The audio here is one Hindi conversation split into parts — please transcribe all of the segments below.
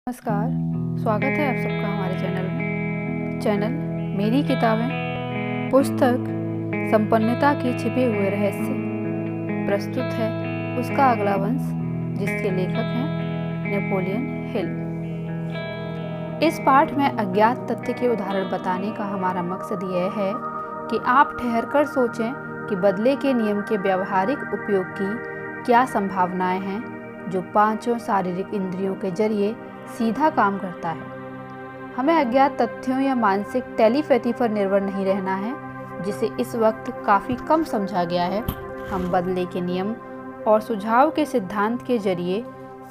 नमस्कार, स्वागत है आप सबका हमारे चैनल मेरी किताबें पुस्तक संपन्नता के छिपे हुए रहस्य। प्रस्तुत है उसका अगला वंश, जिसके लेखक हैं नेपोलियन हिल। इस पाठ में अज्ञात तथ्य के उदाहरण बताने का हमारा मकसद यह है कि आप ठहरकर सोचें कि बदले के नियम के व्यावहारिक उपयोग की क्या संभावनाएं हैं, जो पांचों शारीरिक इंद्रियों के जरिए सीधा काम करता है। हमें अज्ञात तथ्यों या मानसिक टेलीपैथी पर निर्भर नहीं रहना है, जिसे इस वक्त काफ़ी कम समझा गया है। हम बदले के नियम और सुझाव के सिद्धांत के जरिए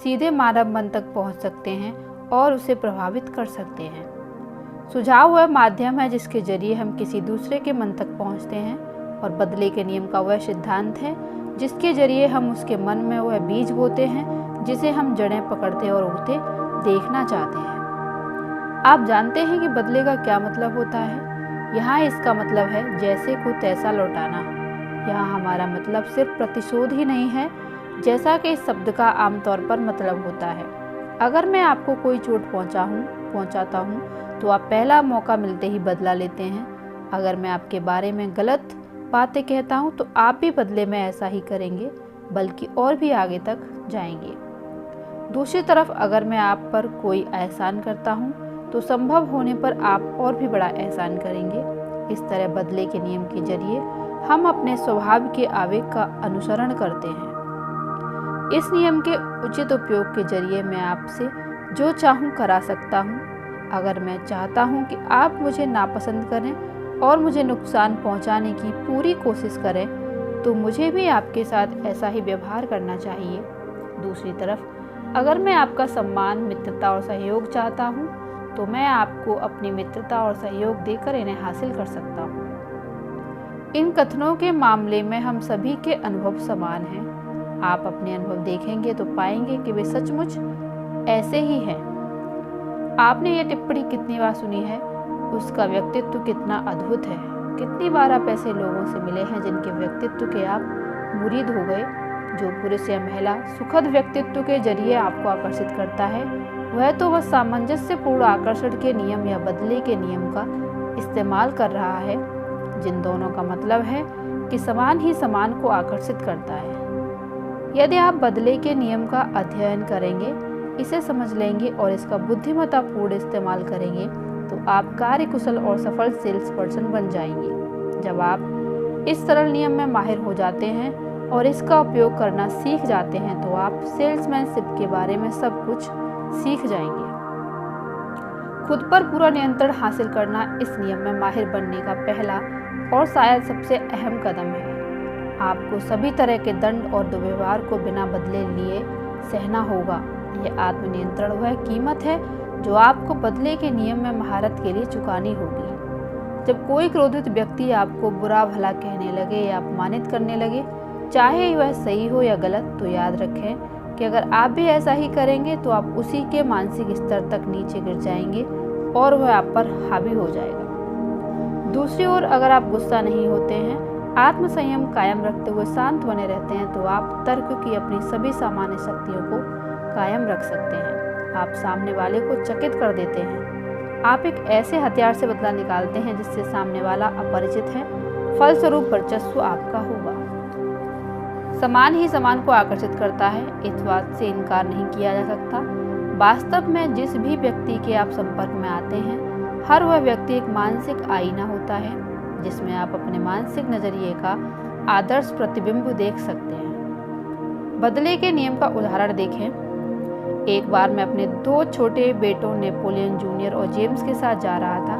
सीधे मानव मन तक पहुंच सकते हैं और उसे प्रभावित कर सकते हैं। सुझाव वह माध्यम है जिसके जरिए हम किसी दूसरे के मन तक पहुंचते हैं, और बदले के नियम का वह सिद्धांत है जिसके जरिए हम उसके मन में वह बीज बोते हैं जिसे हम जड़ें पकड़ते और उगते देखना चाहते हैं। आप जानते हैं कि बदले का क्या मतलब होता है। यहाँ इसका मतलब है जैसे को तैसा लौटाना। यहाँ हमारा मतलब सिर्फ प्रतिशोध ही नहीं है, जैसा कि इस शब्द का आमतौर पर मतलब होता है। अगर मैं आपको कोई चोट पहुँचाता हूँ तो आप पहला मौका मिलते ही बदला लेते हैं। अगर मैं आपके बारे में गलत बातें कहता हूँ तो आप भी बदले में ऐसा ही करेंगे, बल्कि और भी आगे तक जाएंगे। दूसरी तरफ अगर मैं आप पर कोई एहसान करता हूँ तो संभव होने पर आप और भी बड़ा एहसान करेंगे। इस तरह बदले के नियम के जरिए हम अपने स्वभाव के आवेग का अनुसरण करते हैं। इस नियम के उचित उपयोग के जरिए मैं आपसे जो चाहूँ करा सकता हूँ। अगर मैं चाहता हूँ कि आप मुझे नापसंद करें और मुझे नुकसान पहुँचाने की पूरी कोशिश करें, तो मुझे भी आपके साथ ऐसा ही व्यवहार करना चाहिए। दूसरी तरफ अगर मैं आपका सम्मान, मित्रता और सहयोग चाहता हूँ, तो मैं आपको अपनी मित्रता और सहयोग देकर इन्हें हासिल कर सकता हूँ। इन कथनों के मामले में हम सभी के अनुभव समान हैं। आप अपने अनुभव देखेंगे तो पाएंगे कि वे सचमुच ऐसे ही हैं। आपने ये टिप्पणी कितनी बार सुनी है, उसका व्यक्तित्व कितना अद्भुत है। कितनी बार आप ऐसे लोगों से मिले हैं जिनके व्यक्तित्व के आप मुरीद हो गए। जो पुरुष या महिला सुखद व्यक्तित्व के जरिए आपको आकर्षित करता है, वह तो बस सामंजस्यपूर्ण आकर्षण के नियम या बदले के नियम का इस्तेमाल कर रहा है, जिन दोनों का मतलब है कि समान ही समान को आकर्षित करता है। यदि आप बदले के नियम का अध्ययन करेंगे, इसे समझ लेंगे और इसका बुद्धिमत्तापूर्ण इस्तेमाल करेंगे, तो आप कार्यकुशल और सफल सेल्स पर्सन बन जाएंगे। जब आप इस सरल नियम में माहिर हो जाते हैं और इसका उपयोग करना सीख जाते हैं, तो आप सेल्समैनशिप के बारे में सब कुछ सीख जाएंगे। खुद पर पूरा नियंत्रण हासिल करना इस नियम में माहिर बनने का पहला और शायद सबसे अहम कदम है। आपको सभी तरह के दंड और दुर्व्यवहार को बिना बदले लिए सहना होगा। यह आत्मनियंत्रण वह कीमत है जो आपको बदले के नियम में महारत के लिए चुकानी होगी। जब कोई क्रोधित व्यक्ति आपको बुरा भला कहने लगे या अपमानित करने लगे, चाहे वह सही हो या गलत, तो याद रखें कि अगर आप भी ऐसा ही करेंगे तो आप उसी के मानसिक स्तर तक नीचे गिर जाएंगे और वह आप पर हावी हो जाएगा। दूसरी ओर अगर आप गुस्सा नहीं होते हैं, आत्मसंयम कायम रखते हुए शांत बने रहते हैं, तो आप तर्क की अपनी सभी सामान्य शक्तियों को कायम रख सकते हैं। आप सामने वाले को चकित कर देते हैं। आप एक ऐसे हथियार से बदला निकालते हैं जिससे सामने वाला अपरिचित है, फलस्वरूप वर्चस्व आपका होगा। समान ही समान को आकर्षित करता है, इस बात से इनकार नहीं किया जा सकता। वास्तव में जिस भी व्यक्ति के आप संपर्क में आते हैं, हर वह व्यक्ति एक मानसिक आईना होता है, जिसमें आप अपने मानसिक नजरिए का आदर्श प्रतिबिंब देख सकते हैं। बदले के नियम का उदाहरण देखें। एक बार मैं अपने दो छोटे बेटों नेपोलियन जूनियर और जेम्स के साथ जा रहा था।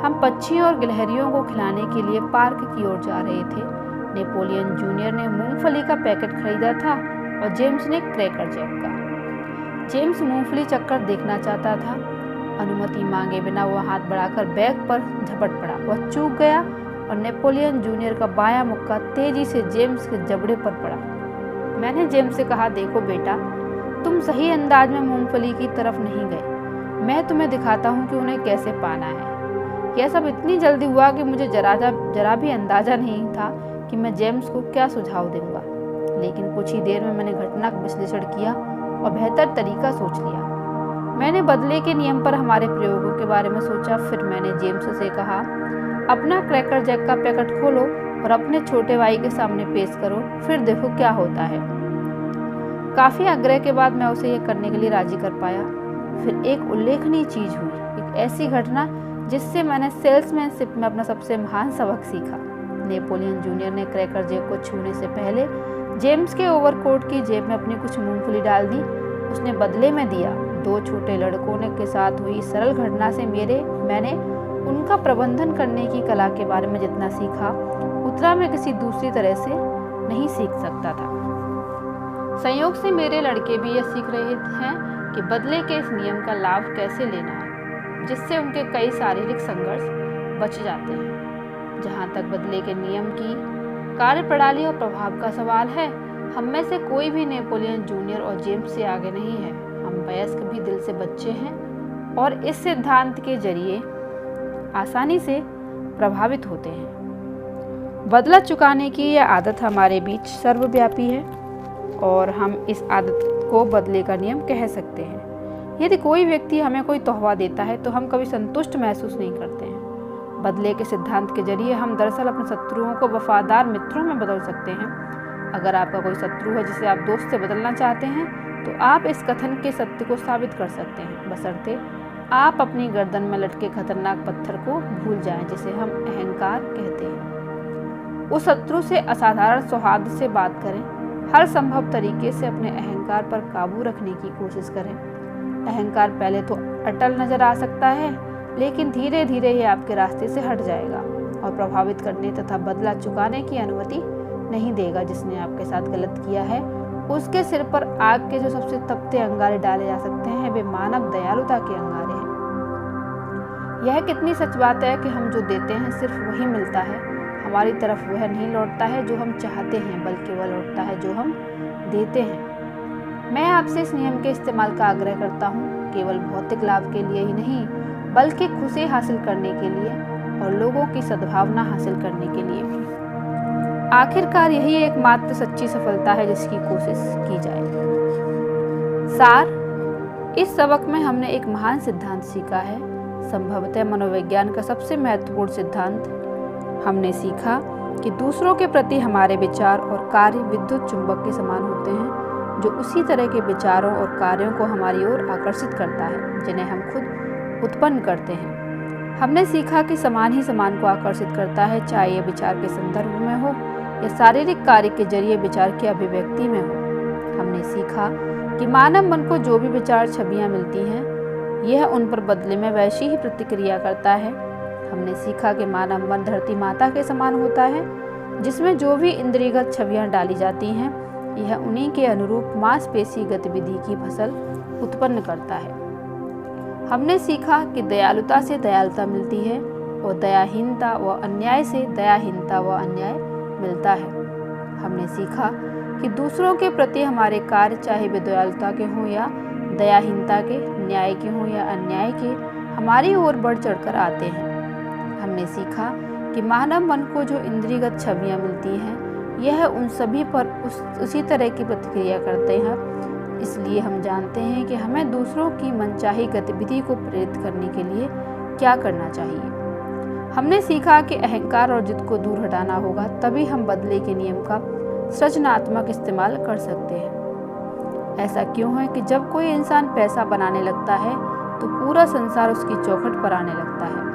हम पक्षियों और गिलहरियों को खिलाने के लिए पार्क की ओर जा रहे थे। नेपोलियन जूनियर ने मूंगफली का पैकेट खरीदा था और जेम्स ने क्रैकर जैक का। जेम्स मूंगफली चक्कर देखना चाहता था। अनुमति मांगे बिना वह हाथ बढ़ाकर बैग पर झपट पड़ा। वह चूक गया और नेपोलियन जूनियर का बायां मुक्का तेजी से जेम्स के जबड़े पर पड़ा। मैंने जेम्स से कहा, देखो बेटा, तुम सही अंदाज में मूंगफली की तरफ नहीं गए। मैं तुम्हें दिखाता हूँ कि उन्हें कैसे पाना है। यह सब इतनी जल्दी हुआ कि मुझे जरा भी अंदाजा नहीं था कि मैं जेम्स को क्या सुझाव दूंगा, लेकिन कुछ ही देर में मैंने घटना का विश्लेषण किया और बेहतर तरीका सोच लिया। मैंने बदले के नियम पर हमारे प्रयोगों के बारे में सोचा। फिर मैंने जेम्स से कहा, अपना क्रैकर जैक का पैकेट खोलो और अपने छोटे भाई के सामने पेश करो, फिर देखो क्या होता है। काफ़ी आग्रह के बाद मैं उसे यह करने के लिए राजी कर पाया। फिर एक उल्लेखनीय चीज़ हुई, एक ऐसी घटना जिससे मैंने सेल्समैनशिप में अपना सबसे महान सबक सीखा। नेपोलियन जूनियर ने क्रैकर जैक को छूने से पहले जेम्स के ओवरकोट की जेब में अपनी कुछ मूंगफली डाल दी। उसने बदले में दिया। 2 छोटे लड़कों के साथ हुई सरल घटना से मैंने उनका प्रबंधन करने की कला के बारे में जितना सीखा, उतना मैं किसी दूसरी तरह से नहीं सीख सकता था। संयोग से मेरे लड़के भी यह सीख रहे हैं कि बदले के इस नियम का लाभ कैसे लेना है, जिससे उनके कई शारीरिक संघर्ष बच जाते हैं। जहाँ तक बदले के नियम की कार्यप्रणाली और प्रभाव का सवाल है, हम में से कोई भी नेपोलियन जूनियर और जेम्स से आगे नहीं है। हम वयस्क भी दिल से बच्चे हैं और इस सिद्धांत के जरिए आसानी से प्रभावित होते हैं। बदला चुकाने की यह आदत हमारे बीच सर्वव्यापी है और हम इस आदत को बदले का नियम कह सकते हैं। यदि कोई व्यक्ति हमें कोई तोहफा देता है तो हम कभी संतुष्ट महसूस नहीं करते हैं। बदले के सिद्धांत के जरिए हम दरअसल अपने शत्रुओं को वफादार मित्रों में बदल सकते हैं। अगर आपका कोई शत्रु है जिसे आप दोस्त से बदलना चाहते हैं, तो आप इस कथन के सत्य को साबित कर सकते हैं, बशर्ते आप अपनी गर्दन में लटके खतरनाक पत्थर को भूल जाएं, जिसे हम अहंकार कहते हैं। उस शत्रु से असाधारण सौहार्द से बात करें। हर संभव तरीके से अपने अहंकार पर काबू रखने की कोशिश करें। अहंकार पहले तो अटल नजर आ सकता है, लेकिन धीरे धीरे ये आपके रास्ते से हट जाएगा और प्रभावित करने तथा बदला चुकाने की अनुमति नहीं देगा। जिसने आपके साथ गलत किया है, उसके सिर पर आग के जो सबसे तपते अंगारे डाले जा सकते हैं, वे मानव दयालुता के अंगारे हैं। यह कितनी सच बात है कि हम जो देते हैं सिर्फ वही मिलता है। हमारी तरफ वह नहीं लौटता है जो हम चाहते हैं, बल्कि वह लौटता है जो हम देते हैं। मैं आपसे इस नियम के इस्तेमाल का आग्रह करता हूँ, केवल भौतिक लाभ के लिए ही नहीं, बल्कि खुशी हासिल करने के लिए और लोगों की सद्भावना हासिल करने के लिए भी। आखिरकार यही एकमात्र सच्ची सफलता है जिसकी कोशिश की जाए। सार, इस सबक में हमने एक महान सिद्धांत सीखा है, संभवतः मनोविज्ञान का सबसे महत्वपूर्ण सिद्धांत। हमने सीखा कि दूसरों के प्रति हमारे विचार और कार्य विद्युत चुंबक के समान होते हैं, जो उसी तरह के विचारों और कार्यों को हमारी ओर आकर्षित करता है जिन्हें हम खुद उत्पन्न करते हैं। हमने सीखा कि समान ही समान को आकर्षित करता है, चाहे यह विचार के संदर्भ में हो या शारीरिक कार्य के जरिए विचार की अभिव्यक्ति में हो। हमने सीखा कि मानव मन को जो भी विचार छवियां मिलती हैं, यह उन पर बदले में वैसी ही प्रतिक्रिया करता है। हमने सीखा कि मानव मन धरती माता के समान होता है, जिसमें जो भी इंद्रियगत छवियां डाली जाती हैं, यह उन्हीं के अनुरूप मांसपेशी गतिविधि की फसल उत्पन्न करता है। हमने सीखा कि दयालुता से दयालुता मिलती है और दयाहीनता व अन्याय से दयाहीनता व अन्याय मिलता है। हमने सीखा कि दूसरों के प्रति हमारे कार्य, चाहे वे दयालुता के हों या दयाहीनता के, न्याय के हों या अन्याय के, हमारी ओर बढ़ चढ़कर आते हैं। हमने सीखा कि मानव मन को जो इंद्रियगत छवियां मिलती हैं, यह उन सभी पर उसी तरह की प्रतिक्रिया करते हैं। इसलिए हम जानते हैं कि हमें दूसरों की मनचाही गतिविधि को प्रेरित करने के लिए क्या करना चाहिए। हमने सीखा कि अहंकार और जिद को दूर हटाना होगा, तभी हम बदले के नियम का सृजनात्मक इस्तेमाल कर सकते हैं। ऐसा क्यों है कि जब कोई इंसान पैसा बनाने लगता है तो पूरा संसार उसकी चौखट पर आने लगता है।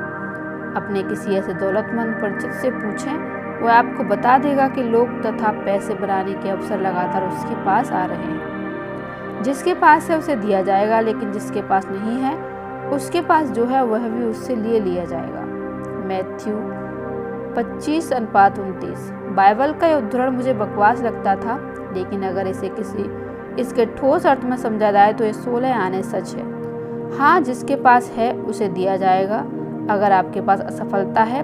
अपने किसी ऐसे दौलतमंद परिचित से पूछें, वह आपको बता देगा कि लोग तथा पैसे बनाने के अवसर लगातार उसके पास आ रहे हैं। जिसके पास है उसे दिया जाएगा, लेकिन जिसके पास नहीं है, उसके पास जो है वह भी उससे लिया जाएगा। मैथ्यू 25:29। बाइबल का यह उद्धरण मुझे बकवास लगता था, लेकिन अगर इसे इसके ठोस अर्थ में समझा जाए तो यह 16 आने सच है। हाँ, जिसके पास है उसे दिया जाएगा। अगर आपके पास असफलता है,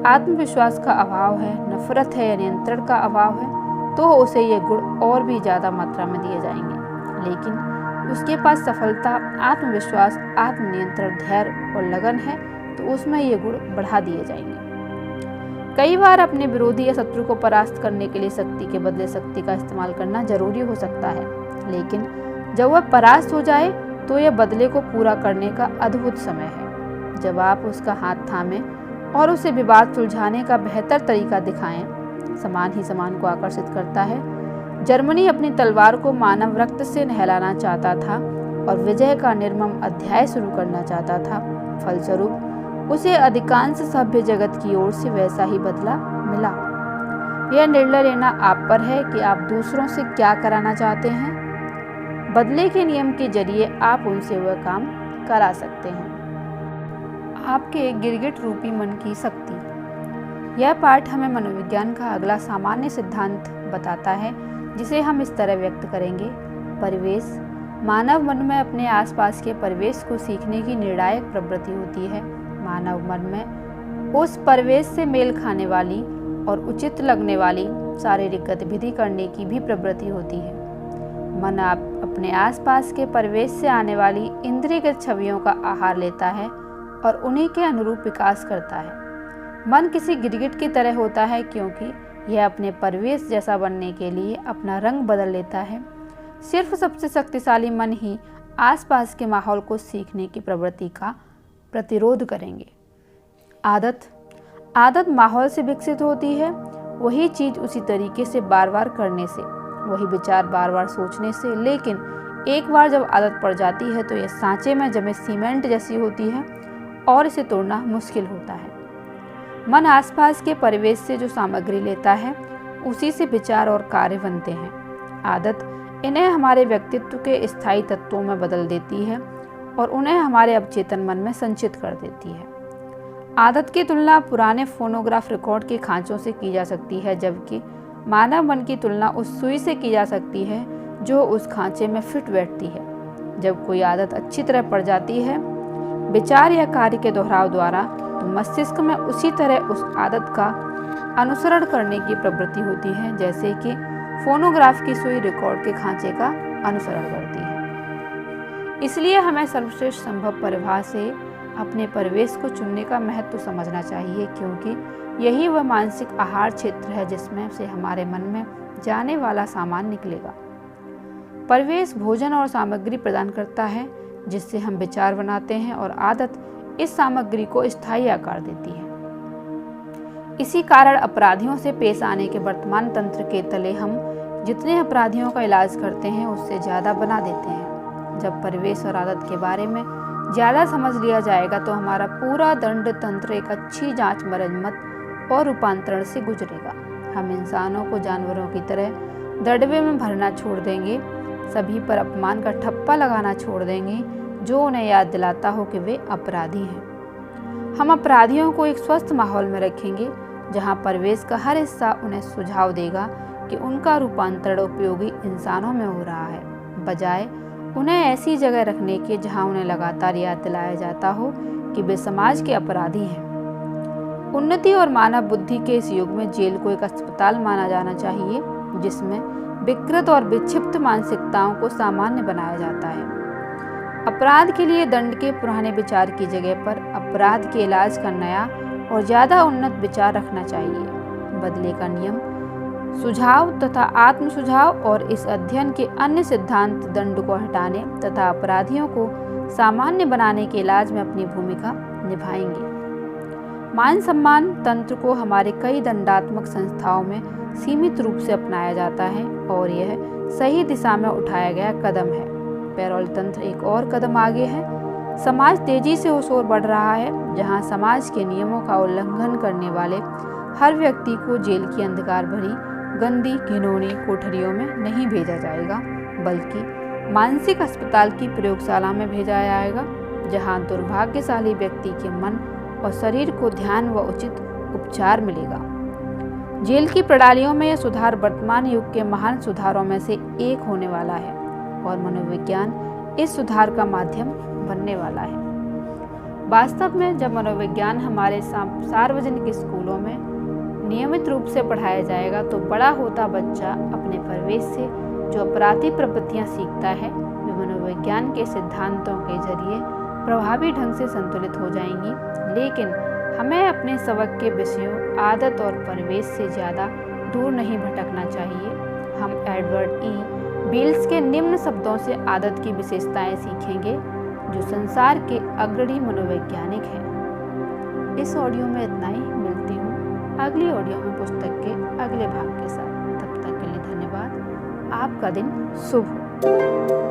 आत्मविश्वास का अभाव है, नफरत है या नियंत्रण का अभाव है, तो उसे ये गुण और भी ज़्यादा मात्रा में दिए जाएंगे। लेकिन उसके पास सफलता, आत्मविश्वास, आत्मनियंत्रण, धैर्य और लगन है, तो उसमें ये गुण बढ़ा दिए जाएंगे। कई बार अपने विरोधी या शत्रु को परास्त करने के लिए शक्ति के बदले शक्ति का इस्तेमाल करना जरूरी हो सकता है, लेकिन जब वह परास्त हो जाए तो यह बदले को पूरा करने का अद्भुत समय है। जब आप उसका हाथ थामें और उसे विवाद सुलझाने का बेहतर तरीका दिखाएं, समान ही समान को आकर्षित करता है। जर्मनी अपनी तलवार को मानव रक्त से नहलाना चाहता था और विजय का निर्मम अध्याय शुरू करना चाहता था। फलस्वरूप उसे अधिकांश सभ्य जगत की ओर से वैसा ही बदला मिला। यह निर्णय लेना आप पर है कि आप दूसरों से क्या कराना चाहते हैं। बदले के नियम के जरिए आप उनसे वह काम करा सकते हैं। आपके गिरगिट रूपी मन की शक्ति। यह पाठ हमें मनोविज्ञान का अगला सामान्य सिद्धांत बताता है, जिसे हम इस तरह व्यक्त करेंगे। परिवेश। मानव मन में अपने आसपास के परिवेश को सीखने की निर्णायक प्रवृत्ति होती है। मानव मन में उस परिवेश से मेल खाने वाली और उचित लगने वाली शारीरिक गतिविधि करने की भी प्रवृत्ति होती है। मन अपने आसपास के परिवेश से आने वाली इंद्रियगत छवियों का आहार लेता है और उन्हीं के अनुरूप विकास करता है। मन किसी गिरगिट की तरह होता है, क्योंकि यह अपने परिवेश जैसा बनने के लिए अपना रंग बदल लेता है। सिर्फ सबसे शक्तिशाली मन ही आसपास के माहौल को सीखने की प्रवृत्ति का प्रतिरोध करेंगे। आदत माहौल से विकसित होती है। वही चीज उसी तरीके से बार बार करने से, वही विचार बार बार सोचने से। लेकिन एक बार जब आदत पड़ जाती है तो यह सांचे में जमे सीमेंट जैसी होती है और इसे तोड़ना मुश्किल होता है। मन आसपास के परिवेश से जो सामग्री लेता है, उसी से विचार और कार्य बनते हैं। आदत इन्हें हमारे व्यक्तित्व के स्थायी तत्वों में बदल देती है और उन्हें हमारे अवचेतन मन में संचित कर देती है। आदत की तुलना पुराने फोनोग्राफ रिकॉर्ड के खांचों से की जा सकती है, जबकि मानव मन की तुलना उस सुई से की जा सकती है जो उस खांचे में फिट बैठती है। जब कोई आदत अच्छी तरह पड़ जाती है विचार या कार्य के दोहराव द्वारा, तो मस्तिष्क में उसी तरह उस आदत का अनुसरण करने की प्रवृत्ति होती है, जैसे कि फोनोग्राफ की सुई रिकॉर्ड के खांचे का अनुसरण करती है। इसलिए हमें सर्वश्रेष्ठ संभव परिभाषा से अपने परिवेश को चुनने का महत्व समझना चाहिए, क्योंकि यही वह मानसिक आहार क्षेत्र है जिसमें से हमारे मन में जाने वाला सामान निकलेगा। परिवेश भोजन और सामग्री प्रदान करता है जिससे हम विचार बनाते हैं, और आदत इस सामग्री को स्थायी आकार देती है। इसी कारण अपराधियों से पेश आने के वर्तमान तंत्र के तले हम जितने अपराधियों का इलाज करते हैं उससे ज़्यादा बना देते हैं। जब परिवेश और आदत के बारे में ज़्यादा समझ लिया जाएगा तो हमारा पूरा दंड तंत्र एक अच्छी जांच मरम्मत और रूपांतरण से गुजरेगा। हम इंसानों को जानवरों की तरह दड़बे में भरना छोड़ देंगे, सभी पर अपमान का ठप्पा लगाना छोड़ देंगे जो उन्हें याद दिलाता हो कि वे अपराधी हैं। हम अपराधियों को एक स्वस्थ माहौल में रखेंगे जहां परिवेश का हर हिस्सा उन्हें सुझाव देगा कि उनका रूपांतरण उपयोगी इंसानों में हो रहा है, बजाय उन्हें ऐसी जगह रखने के जहां उन्हें लगातार याद दिलाया जाता हो कि वे समाज के अपराधी हैं। उन्नति और मानव बुद्धि के इस युग में जेल को एक अस्पताल माना जाना चाहिए, जिसमें विकृत और विक्षिप्त मानसिकताओं को सामान्य बनाया जाता है। अपराध के लिए दंड के पुराने विचार की जगह पर अपराध के इलाज का नया और ज़्यादा उन्नत विचार रखना चाहिए। बदले का नियम, सुझाव तथा आत्म सुझाव और इस अध्ययन के अन्य सिद्धांत दंड को हटाने तथा अपराधियों को सामान्य बनाने के इलाज में अपनी भूमिका निभाएंगे। मान सम्मान तंत्र को हमारे कई दंडात्मक संस्थाओं में सीमित रूप से अपनाया जाता है और यह सही दिशा में उठाया गया कदम है। पैरोल तंत्र एक और कदम आगे है। समाज तेजी से उस ओर बढ़ रहा है जहां समाज के नियमों का उल्लंघन करने वाले हर व्यक्ति को जेल की अंधकार भरी गंदी घिनौनी कोठरियों में नहीं भेजा जाएगा, बल्कि मानसिक अस्पताल की प्रयोगशाला में भेजा जाएगा, जहां दुर्भाग्यशाली व्यक्ति के मन और शरीर को ध्यान व उचित उपचार मिलेगा। जेल की प्रणालियों में यह सुधार वर्तमान युग के महान सुधारों में से एक होने वाला है और मनोविज्ञान इस सुधार का माध्यम बनने वाला है। वास्तव में जब मनोविज्ञान हमारे सार्वजनिक स्कूलों में नियमित रूप से पढ़ाया जाएगा तो बड़ा होता बच्चा अपने परिवेश से जो अपराधी प्रवृत्तियां सीखता है वे मनोविज्ञान के सिद्धांतों के जरिए प्रभावी ढंग से संतुलित हो जाएंगी। लेकिन हमें अपने सबक के विषयों, आदत और परिवेश से ज़्यादा दूर नहीं भटकना चाहिए। हम एडवर्ड ई. बील्स के निम्न शब्दों से आदत की विशेषताएं सीखेंगे जो संसार के अग्रणी मनोवैज्ञानिक हैं। इस ऑडियो में इतना ही। मिलती हूँ अगली ऑडियो में पुस्तक के अगले भाग के साथ। तब तक के लिए धन्यवाद। आपका दिन शुभ हो।